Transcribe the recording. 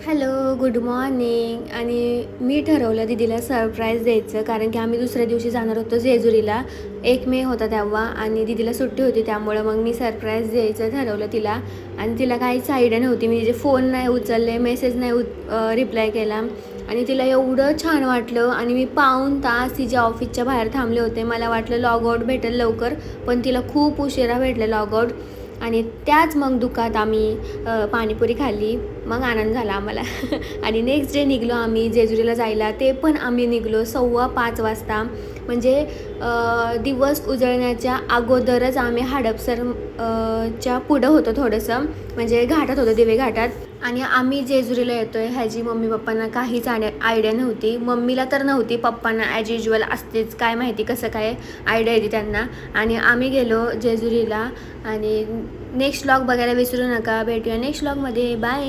Hello, good morning. आणि मी ठरवलं दीदीला surprise द्यायचं, कारण की आम्ही दुसऱ्या दिवशी जाणार होतो जेजुरीला. 1 मे होता तेव्हा आणि दीदीला सुट्टी होती, त्यामुळं मग मी सरप्राईज द्यायचं ठरवलं तिला. आणि तिला काहीच आयडिया नव्हती. मी जे फोन नाही उचलले, मेसेज नाही रिप्लाय केला आणि तिला एवढं छान वाटलं. आणि मी पाऊण तास तिच्या ऑफिसच्या बाहेर थांबले होते. मला वाटलं लॉगआउट भेटेल लवकर, पण तिला खूप उशिरा भेटलं लॉगआउट. आणि त्याच मग दुकानात आम्ही पाणीपुरी खाल्ली. मग आनंद झाला आम्हाला. आणि नेक्स्ट डे निघलो आम्ही जेजुरीला जायला. ते पण आम्ही निघलो 4:15 वाजता. म्हणजे दिवस उजळण्याच्या अगोदरच आम्ही हडपसर च्या पुढं होतो थोडंसं, म्हणजे घाटात होतो, दिवे घाटात. आणि आम्ही जेजुरीला येतो आहे ह्याची मम्मी पप्पांना काहीच आयडिया नव्हती. मम्मीला तर नव्हती, पप्पांना ॲज युजल असतेच, काय माहिती कसं काय आयडिया येते त्यांना. आणि आम्ही गेलो जेजुरीला. आणि नेक्स्ट व्लॉग बघायला विसरू नका. भेटूया नेक्स्ट व्लॉगमध्ये. बाय.